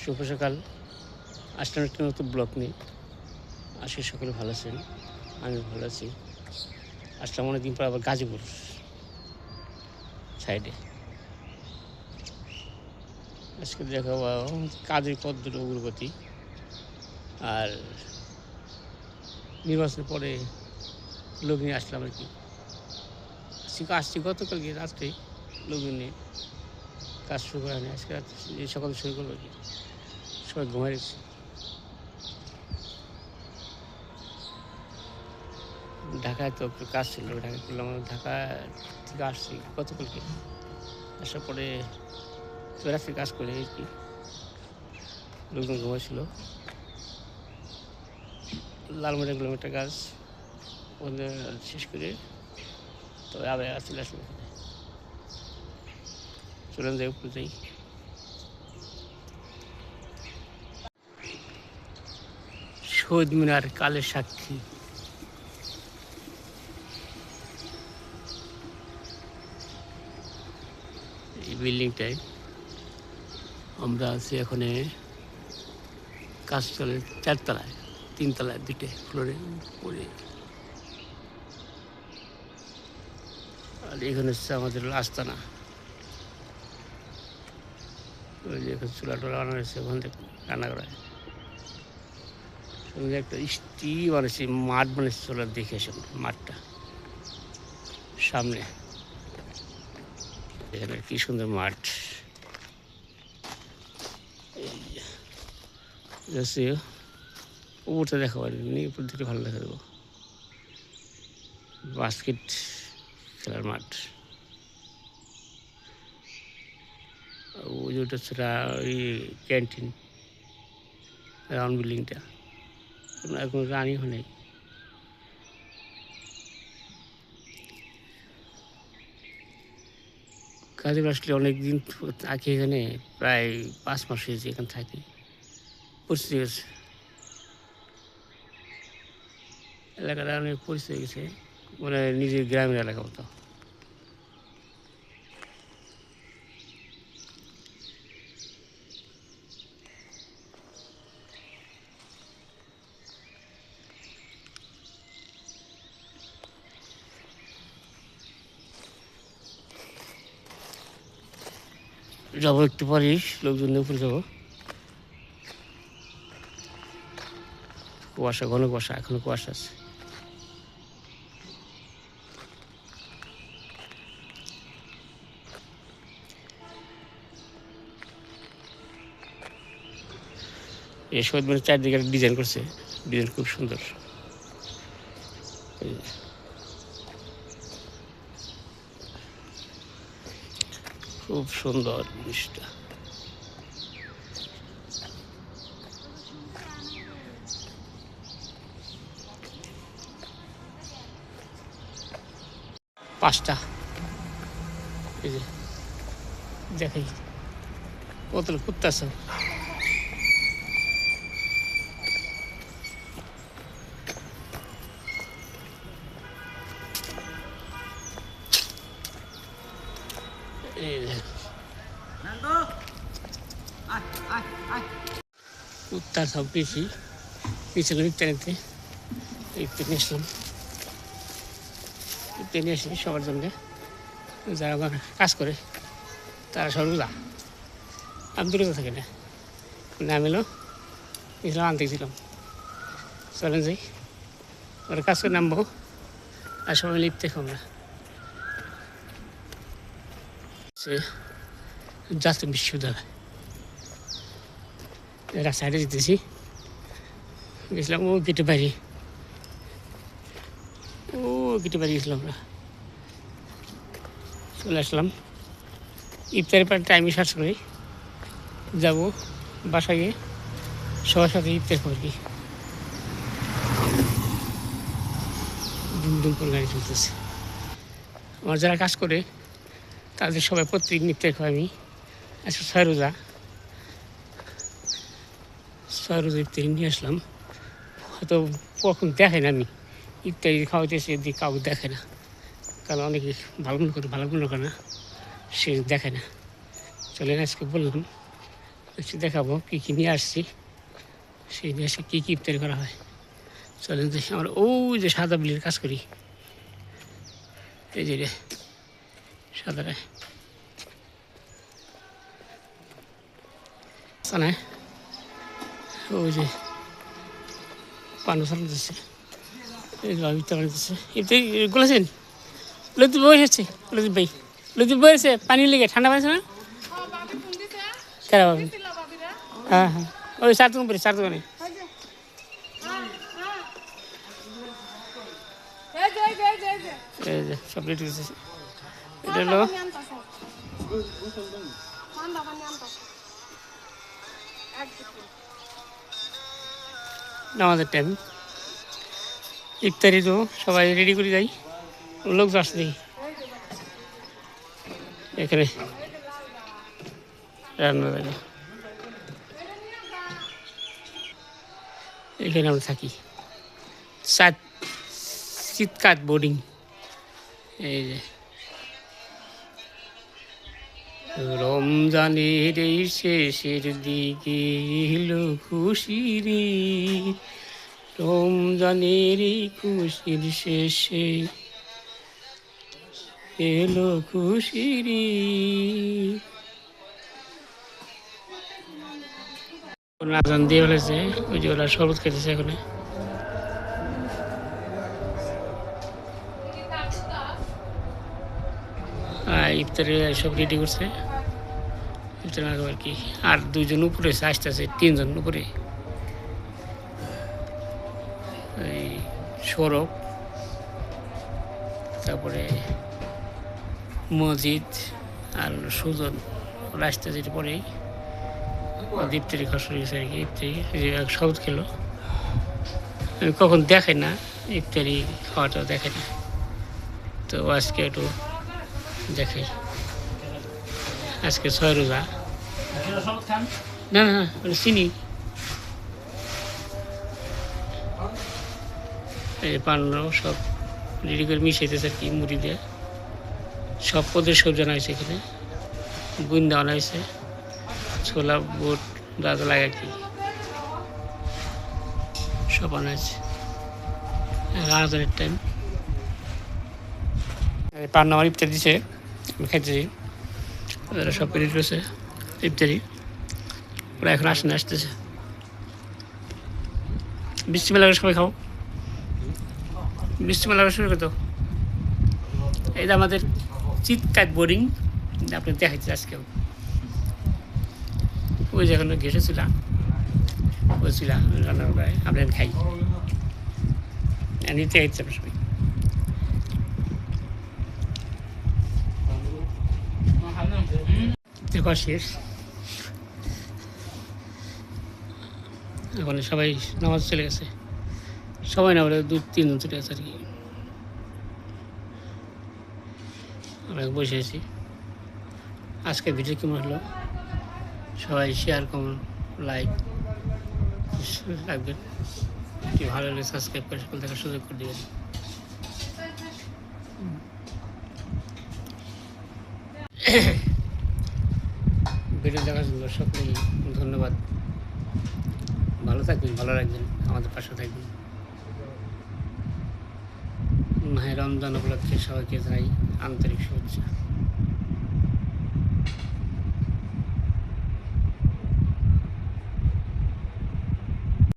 শুভ সকাল। আসলাম একটা নতুন ব্লগ নিয়ে। আজকে সকলে ভালো আছেন, আমি ভালো আছি। আসলাম অনেকদিন পর আবার গাজীপুর সাইডে। আজকে দেখাবো কাজের কতদূর অগ্রগতি, আর নির্বাচনের পরে লোক নিয়ে আসলাম আর কি। আসছি গতকাল গিয়ে রাত্রে লোক নিয়ে কাজ শুরু করা হয়নি। আজকে সকালে শুরু করবো আর কি। সবাই ঘুমাই গেছে। ঢাকায় তো একটু কাজ ছিল, ঢাকা করলাম। ঢাকা থেকে আসছি গতকালকে। আসার পরে রাত্রে কাজ করে আর কি, লোকজন ঘুমাইছিল। লালমনিরহাট কিলোমিটার কাজ ওদের শেষ করে তবে আবার চলে আসলো এখানে। চলেন যাই, উপরে যাই। শহীদ মিনার কালের সাক্ষী। এই বিল্ডিংটায় আমরা আছি এখানে। কাজ চলে 4 তলায়, 3 তলায়, 2টে ফ্লোরে পড়ে। আর এখানে হচ্ছে আমাদের আস্তানা। ওই যে এখন চুলা টোলা বানানো হয়েছে, ওখান থেকে রান্না করা হয়। একটা বানাচ্ছে, মাঠ বানাচ্ছে। চুলার দেখে আসুন মাঠটা সামনে, এখানে কি সুন্দর মাঠ। উপরটা দেখা পারিনি, উপর থেকে ভালো দেখা দেবো। বাস্কেট খেলার মাঠ। ওই যেটা সেটা ওই ক্যান্টিন, রাউন্ড বিল্ডিংটা এখন রানিং হয় নাই। কাজে আসলে অনেক দিন থাকি এখানে, প্রায় 5 মাস হয়েছে এখানে থাকি। পরিচিত গেছে এলাকাটা, অনেক পরিচিত গেছে, মানে নিজের গ্রামের এলাকা মতো। যাবো একটু পরেই, লোকজন উপরে যাবো। কুয়াশা, ঘন কুয়াশা, এখনো কুয়াশা আছে। এই শহীদ মিনার চারদিকে ডিজাইন করছে, ডিজাইন খুব সুন্দর। খুব সুন্দর জিনিসটা। পাঁচটা, এই যে দেখাই কত কুত্তা আছে। কুত্তার সব বেশি পিছনে নিতে নিতে একটু নিয়ে আসলাম। নিয়ে আসি সবার জন্যে, যারা আমার কাজ করে তারা সব রোজা। আমি তো রোজা থাকি না, আমি এলো ইসলাম আনতে গেছিলাম। চলেন যাই, ওরা কাজ করে নামবো আর সবাই লিখতে আমরা। সে জাতীয় বিশ্ববিদ্যালয় এরা সাইডে যেতেছি, গেছিলাম ও গেটে বাইরে, ও গেটে বাইরে গেছিলাম আমরা। চলে আসলাম ইফতারের পর টাইমে সার্চ করি, যাবো বাসায় গিয়ে সবার সাথে ইফতার করি। দুম দুম করে গাড়ি চলতেছে। আমার যারা কাজ করে তাদের সবাই প্রত্যেকদিন ইফতার খাই আমি। আজকে 6 রোজা, 6 রোজা ইফতারি নিয়ে আসলাম। হয়তো কখন দেখে না আমি ইফতারি খাওয়াইতেছি, এদিকে কাউকে দেখে না, কারণ অনেকে ভালো মনে করে না, সে দেখে না। চলে আজকে বললাম একটু দেখাবো কী কী নিয়ে আসছি, সেই দেশে কী কী ইফতারি করা হয়। চলেন দেখি। আমরা ওই যে সাদা বিলের কাজ করি, এই যে রে সাদারে সানায় ওই যে পানো চালানো দিচ্ছে, এইগুলো ইফতার দিচ্ছে। ইফতারি গুলেছেন লতিফ বই এসেছে, লতিফ ভাই লতিফ বই এসে পানি লেগে ঠান্ডা পানি না কেরা পাবেন। হ্যাঁ হ্যাঁ ওই চার দোকান চার দোকানে এই যে সব রেডি হয়েছে। এটা হলো নামাজের টাইম, ইফতারি তো সবাই রেডি করে যাই, লোক তো আসছে দেখি এখানে রান্না জায়গা, এখানে আমরা থাকি শীতকাল বোর্ডিং। এই যে রমজানের এই শেষের দিকে এলো খুশির ঈদ, রমজানের এই খুশির শেষে এলো খুশির ঈদ। আজান দিয়ে ফেলেছে, ওই যে ওরা শরবত খেতেছে এখানে। ইফতারে সব রেডি করছে, ইফতার আর কি। আর দুজন উপরে আসতেছে, তিনজন উপরে। এই সড়ক, তারপরে মসজিদ আর সুজন রাস্তা যেটা পরেই ইফতারি খাওয়া শুরু হয়েছে আর কি। ইফতারি শরবত খেলো, আমি কখন দেখাই না ইফতারি খাওয়াটা দেখাই না, তো আজকে একটু দেখাই। আজকে 6 রোজা। না না চিনি এই পান্ন সব রেডি করে মিশাইতেছে আর কি, মুড়ি দিয়ে সব পদের সবজি আনা হয়েছে এখানে, বুন্দা আনা হয়েছে, ছোলা বুট যা যা লাগে আর কি সব আনা হয়েছে। আজানের টাইম পান্ন আমার ইফতারি দিছে, আমি খাইতেছি, ওরা সব রেডি করেছে ইফতারি। ওরা এখন আসতেছে। বিসমিল্লাহ সবাই খাও, বিসমিল্লাহ শুরু করতো। এই যে আমাদের শীতকাল বোর্ডিং আপনি দেখাচ্ছি আজকেও। ওই যে এখন ঘেসেছিলাম, ওই ছিলাম রান্নার প্রায় আপনার খাই নিতে খাইছে আপনার সবাই। শেষ এখন সবাই নামাজ চলে গেছে, সবাই না বলে 2-3 জন চলে গেছে আর কি। আমরা বসে আছি। আজকে ভিডিও কেমন হলো সবাই শেয়ার, কমেন্ট, লাইক রাখবেন, ভালো লাগলে সাবস্ক্রাইব করে সকল দেখার সুযোগ করে দেবেন। ভিডিও দেখার জন্য সকলেই ধন্যবাদ। ভালো থাকবেন, ভালো রাখবেন, আমাদের পাশে থাকবেন। মাহে রমজান উপলক্ষে সবাইকে জানাই আন্তরিক শুভেচ্ছা।